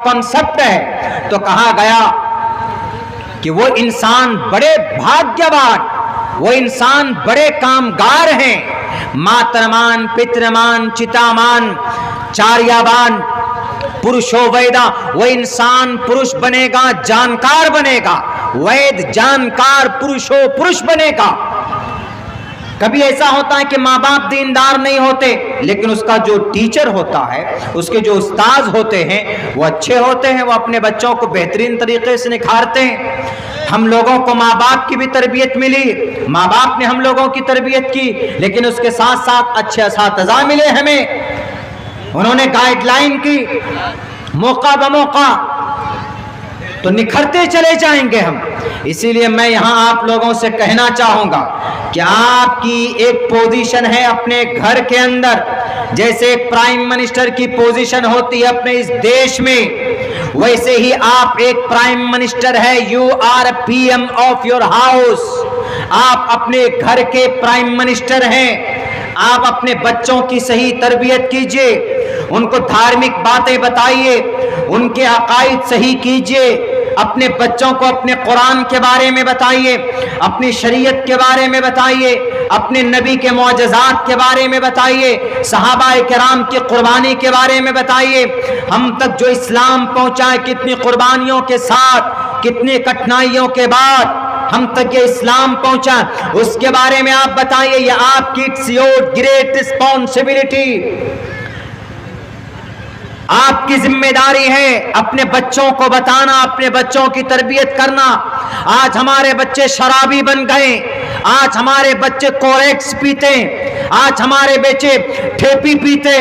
Concept ہے تو کہا گیا کہ وہ انسان بڑے بھاگیوان، وہ انسان بڑے کامگار ہیں. ماترمان پترمان چتامان چاریابان پروشو ویدا، وہ انسان پروش بنے گا، جانکار بنے گا. وید جانکار، پروشو پروش بنے گا. کبھی ایسا ہوتا ہے کہ ماں باپ دیندار نہیں ہوتے، لیکن اس کا جو ٹیچر ہوتا ہے، اس کے جو استاذ ہوتے ہیں وہ اچھے ہوتے ہیں، وہ اپنے بچوں کو بہترین طریقے سے نکھارتے ہیں. ہم لوگوں کو ماں باپ کی بھی تربیت ملی، ماں باپ نے ہم لوگوں کی تربیت کی، لیکن اس کے ساتھ ساتھ اچھے اساتذہ ملے ہمیں، انہوں نے گائیڈ لائن کی موقع بموقع، تو نکھرتے چلے جائیں گے ہم. اسی لیے میں یہاں آپ لوگوں سے کہنا چاہوں گا کہ آپ کی ایک پوزیشن ہے اپنے گھر کے اندر، جیسے ایک پرائم منسٹر کی پوزیشن ہوتی ہے اپنے اس دیش میں، ویسے ہی آپ ایک پرائم منسٹر ہے. You are P M of your house. آپ اپنے گھر کے پرائم منسٹر ہیں. آپ اپنے بچوں کی صحیح تربیت کیجئے، ان کو دھارمک باتیں بتائیے، ان کے عقائد صحیح کیجئے، اپنے بچوں کو اپنے قرآن کے بارے میں بتائیے، اپنی شریعت کے بارے میں بتائیے، اپنے نبی کے معجزات کے بارے میں بتائیے، صحابہ کرام کی قربانی کے بارے میں بتائیے. ہم تک جو اسلام پہنچا ہے، کتنی قربانیوں کے ساتھ، کتنی کٹھنائیوں کے بعد ہم تک یہ اسلام پہنچا، اس کے بارے میں آپ بتائیے. یہ آپ کی اٹس یور گریٹ رسپانسبلٹی، آپ کی ذمہ داری ہے اپنے بچوں کو بتانا، اپنے بچوں کی تربیت کرنا. آج ہمارے بچے شرابی بن گئے، آج ہمارے بچے کوریکس پیتے، آج ہمارے بچے ٹھیپی پیتے،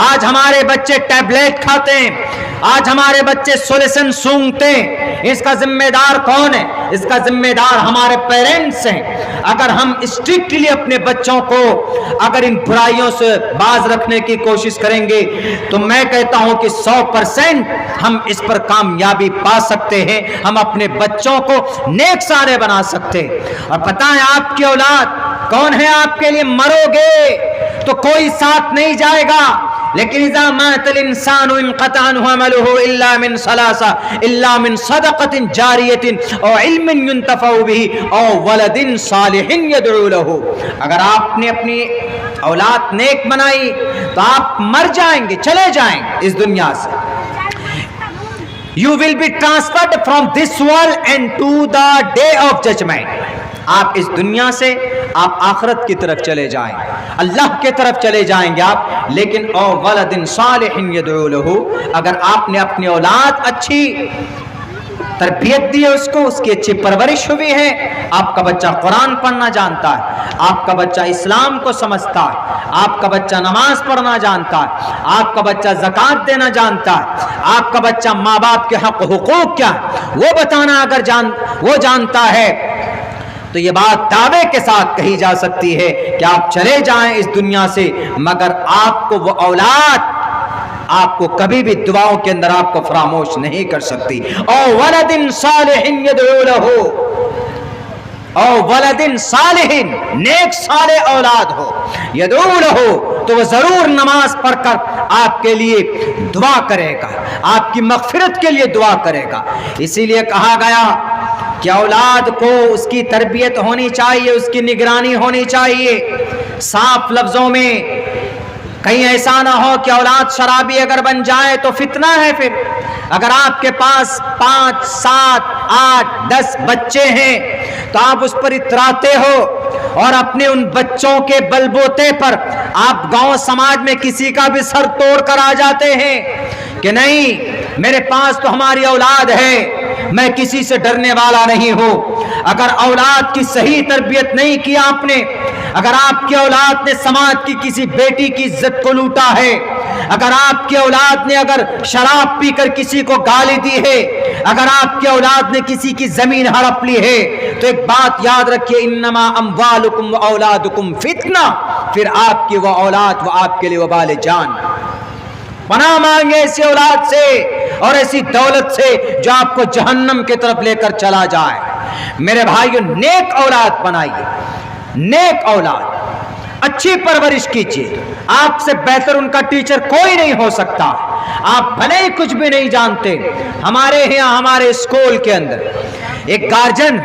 آج ہمارے بچے ٹیبلیٹ کھاتے، آج ہمارے بچے سولیسن سونگتے. اس کا ذمہ دار کون ہے؟ اس کا ذمہ دار ہمارے پیرنٹس ہیں. اگر ہم اسٹرکٹلی اپنے بچوں کو اگر ان برائیوں سے باز رکھنے کی کوشش کریں گے تو میں کہتا ہوں کہ 100% ہم اس پر کامیابی پا سکتے ہیں. ہم اپنے بچوں کو نیک سارے بنا سکتے ہیں. اور پتہ ہے آپ کی اولاد کون ہے آپ کے لیے؟ مرو گے تو کوئی ساتھ نہیں جائے گا، لیکن اذا مات الانسان انقطع عنه عمله الا من ثلاثه، الا من صدقه جاريه او علم ينتفع به او ولد صالح يدعو له. اگر آپ نے اپنی اولاد نیک بنائی تو آپ مر جائیں گے، چلے جائیں گے اس دنیا سے. You will be transferred from this world and to the day of judgment. آپ اس دنیا سے آپ آخرت کی طرف چلے جائیں، اللہ کی طرف چلے جائیں گے آپ. لیکن او ولد صالح يدعو له، اگر آپ نے اپنی اولاد اچھی تربیت دی ہے، اس کو اس کی اچھی پرورش ہوئی ہے، آپ کا بچہ قرآن پڑھنا جانتا ہے، آپ کا بچہ اسلام کو سمجھتا ہے، آپ کا بچہ نماز پڑھنا جانتا ہے، آپ کا بچہ زکوٰۃ دینا جانتا ہے، آپ کا بچہ ماں باپ کے حق حقوق کیا ہے وہ بتانا اگر وہ جانتا ہے، تو یہ بات دعوے کے ساتھ کہی جا سکتی ہے کہ آپ چلے جائیں اس دنیا سے، مگر آپ کو وہ اولاد آپ کو کبھی بھی دعاؤں کے اندر آپ کو فراموش نہیں کر سکتی. او ولد صالح يدعو له، او ولد صالح، نیک صالح اولاد ہو، يدعو له، تو وہ ضرور نماز پڑھ کر آپ کے لیے دعا کرے گا، آپ کی مغفرت کے لیے دعا کرے گا. اسی لیے کہا گیا کہ اولاد کو اس کی تربیت ہونی چاہیے، اس کی نگرانی ہونی چاہیے. صاف لفظوں میں کہیں ایسا نہ ہو کہ اولاد شرابی اگر بن جائے تو فتنہ ہے. پھر اگر آپ کے پاس 5 7 8 10 بچے ہیں تو آپ اس پر اتراتے ہو اور اپنے ان بچوں کے بلبوتے پر آپ گاؤں سماج میں کسی کا بھی سر توڑ کر آ جاتے ہیں کہ نہیں میرے پاس تو ہماری اولاد ہے، میں کسی سے ڈرنے والا نہیں ہوں. اگر اولاد کی صحیح تربیت نہیں کی آپ نے، اگر آپ کی اولاد نے سماج کی کسی بیٹی کی عزت کو لوٹا ہے، اگر آپ کی اولاد نے اگر شراب پی کر کسی کو گالی دی ہے، اگر آپ کی اولاد نے کسی کی زمین ہڑپ لی ہے، تو ایک بات یاد رکھیے، انما اموالکم و اولادکم فتنہ. پھر آپ کی وہ اولاد وہ آپ کے لیے وبال جان. پناہ مانگے ایسی اولاد سے اور ایسی دولت سے جو آپ کو جہنم کی طرف لے کر چلا جائے. میرے بھائیو، نیک اولاد بنائیے، نیک اولاد، अच्छी परवरिश कीजिए, आपसे बेहतर उनका टीचर कोई नहीं हो सकता। आप भले ही कुछ भी नहीं जानते, हमारे यहाँ हमारे स्कूल के अंदर एक गार्जियन,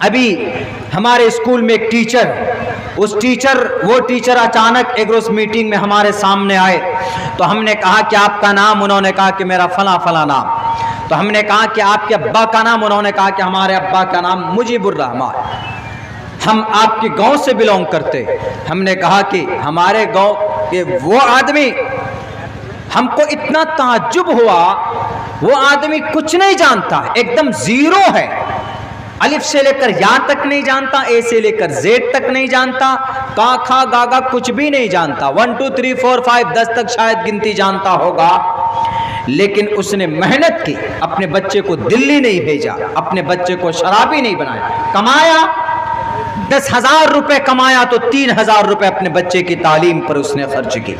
अभी हमारे स्कूल में एक टीचर, वो टीचर अचानक एक रोज मीटिंग में हमारे सामने आए। तो हमने कहा कि आपका नाम? उन्होंने कहा कि मेरा फला फला नाम। तो हमने कहा कि आपके अब्बा का नाम? उन्होंने कहा कि हमारे अब्बा का नाम मुजीबुर रहमान। हम आपके गांव से बिलोंग करते। हमने कहा कि हमारे गांव के वो आदमी, हमको इतना ताज्जुब हुआ, वो आदमी कुछ नहीं जानता, एकदम जीरो है, अलिफ से लेकर या तक नहीं जानता, ए से लेकर जेड तक नहीं जानता, का खा गागा कुछ भी नहीं जानता, 1 2 3 4 5 10 तक शायद गिनती जानता होगा। लेकिन उसने मेहनत की, अपने बच्चे को दिल्ली नहीं भेजा, अपने बच्चे को शराबी नहीं बनाया, कमाया 10,000 रुपए कमाया तो 3,000 रुपए अपने बच्चे की तालीम पर उसने खर्च की,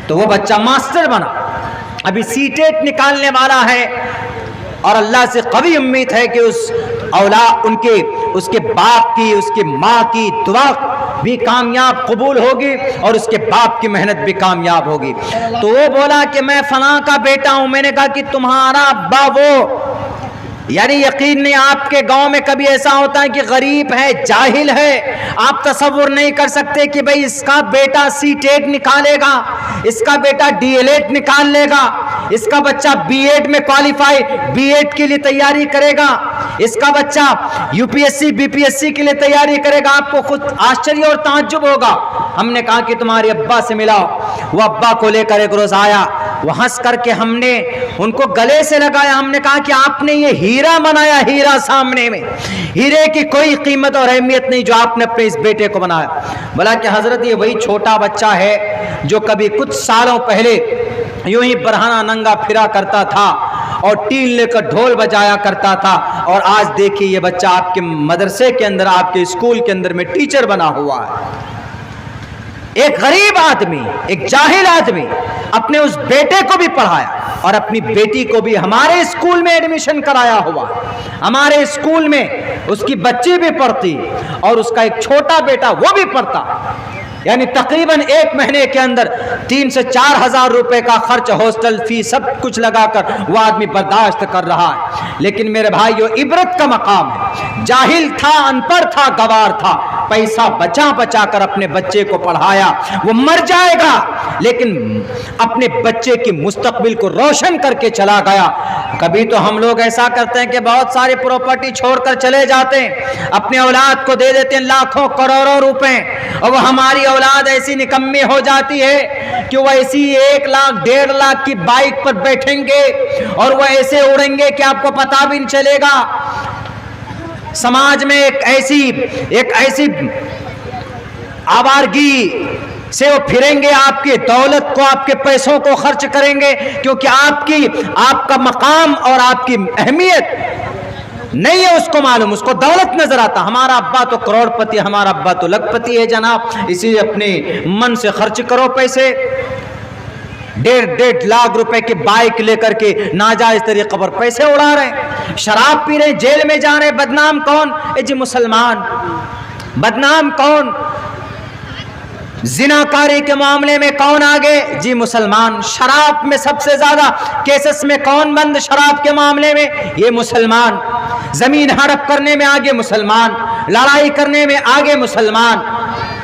तो वो बच्चा मास्टर बना, अभी सीटेट निकालने वाला है। और अल्लाह से कभी उम्मीद है कि उस औलाद, उसके बाप की, उसकी माँ की दुआ भी कामयाब कबूल होगी और उसके बाप की मेहनत भी कामयाब होगी। तो वो बोला कि मैं फलां का बेटा हूं। मैंने कहा कि तुम्हारा अब्बा वो, यानी यकीन नहीं, आपके गांव में कभी ऐसा होता है कि गरीब है, जाहिल है, आप तसव्वुर नहीं कर सकते कि भाई इसका बेटा सीटेट निकालेगा, इसका बेटा डीएलएड निकाल लेगा, इसका बच्चा बीएड में क्वालिफाई, बीएड के लिए तैयारी करेगा, इसका बच्चा यूपीएससी बीपीएससी के लिए तैयारी करेगा। आपको खुद आश्चर्य और ताज्जुब होगा। हमने कहा कि तुम्हारे अब्बा से मिलाओ। वो अब्बा को लेकर एक रोज आया, वो हंस करके हमने उनको गले से लगाया। हमने कहा कि आपने ये हीरा बनाया, हीरा सामने में, हीरे की कोई कीमत और अहमियत नहीं जो आपने अपने इस बेटे को बनाया। बोला कि हजरत ये वही छोटा बच्चा है जो कभी कुछ सालों पहले यूं ही बरहाना नंगा फिरा करता था और टीन लेकर ढोल बजाया करता था, और आज देखिए ये बच्चा आपके मदरसे के अंदर, आपके स्कूल के अंदर में टीचर बना हुआ है। एक गरीब आदमी, एक जाहिल आदमी अपने उस बेटे को भी पढ़ाया और अपनी बेटी को भी हमारे स्कूल में एडमिशन कराया हुआ। हमारे स्कूल में उसकी बच्ची भी पढ़ती और उसका एक छोटा बेटा वो भी पढ़ता। यानी तकरीबन एक महीने के अंदर 3 से 4 हजार रुपए का खर्च, हॉस्टल फीस सब कुछ लगाकर वो आदमी बर्दाश्त कर रहा है। लेकिन मेरे भाइयों, इबरत का मकाम है। जाहिल था, अनपढ़ था, गवार था, पैसा बचा बचा कर अपने बच्चे को पढ़ाया। वो मर जाएगा लेकिन अपने बच्चे की मुस्तकबिल को रोशन करके चला गया। कभी तो हम लोग ऐसा करते हैं कि बहुत सारी प्रॉपर्टी छोड़कर चले जाते हैं, अपने औलाद को दे देते हैं लाखों करोड़ों रुपए, और वो हमारी औलाद ऐसी निकम्मी हो जाती है कि वो ऐसी 1 लाख 1.5 लाख की बाइक पर बैठेंगे और वो ऐसे उड़ेंगे कि आपको पता भी नहीं चलेगा। समाज में एक ऐसी आवारगी से वो फिरेंगे, आपकी दौलत को, आपके पैसों को खर्च करेंगे, क्योंकि आपका मकाम और आपकी अहमियत नहीं है उसको मालूम। उसको दौलत नजर आता, हमारा अब्बा तो करोड़पति, हमारा अब्बा तो लखपति है जनाब, इसीलिए अपने मन से खर्च करो पैसे। 1.5 लाख रुपए की बाइक लेकर के नाजायज तरीके पर पैसे उड़ा रहे, शराब पी रहे, जेल में जा रहे। बदनाम कौन? जी मुसलमान। बदनाम कौन? जिनाकारी के मामले में कौन आगे? जी मुसलमान। शराब में सबसे ज्यादा केसेस में कौन बंद शराब के मामले में? ये मुसलमान। जमीन हड़प करने में आगे मुसलमान, लड़ाई करने में आगे मुसलमान।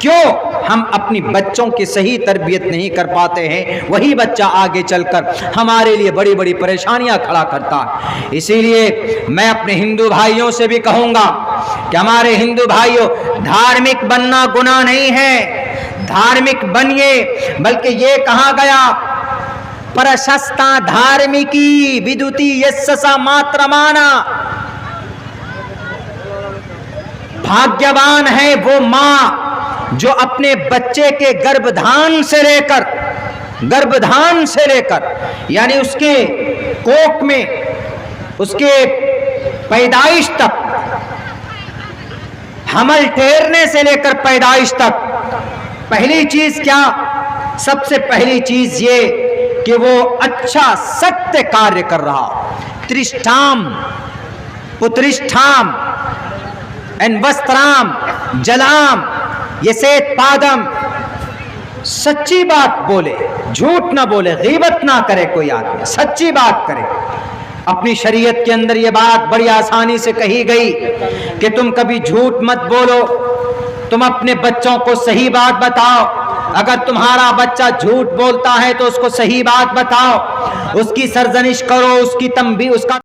क्यों? हम अपनी बच्चों की सही तरबियत नहीं कर पाते हैं, वही बच्चा आगे चलकर हमारे लिए बड़ी बड़ी परेशानियां खड़ा करता है। इसीलिए मैं अपने हिंदू भाइयों से भी कहूंगा कि हमारे हिंदू भाइयों, धार्मिक बनना गुनाह नहीं है, धार्मिक बनिए, बल्कि ये कहा गया प्रशस्ता धार्मिकी विदुति यस्सा मात्रमाना, भाग्यवान है वो मां जो अपने बच्चे के गर्भधान से लेकर यानी उसके कोख में, उसके पैदाइश तक, हमल ठहरने से लेकर पैदाइश तक, पहली चीज क्या? सबसे पहली चीज ये कि वो अच्छा सत्य कार्य कर रहा। त्रिष्ठाम पुत्रिष्ठाम एन वस्त्राम जलाम यसेत पादम سچی بات بولے، جھوٹ نہ بولے، غیبت نہ کرے، کوئی آدمی سچی بات کرے۔ اپنی شریعت کے اندر یہ بات بڑی آسانی سے کہی گئی کہ تم کبھی جھوٹ مت بولو، تم اپنے بچوں کو صحیح بات بتاؤ۔ اگر تمہارا بچہ جھوٹ بولتا ہے تو اس کو صحیح بات بتاؤ، اس کی سرزنش کرو، اس کی تنبیہ، اس کا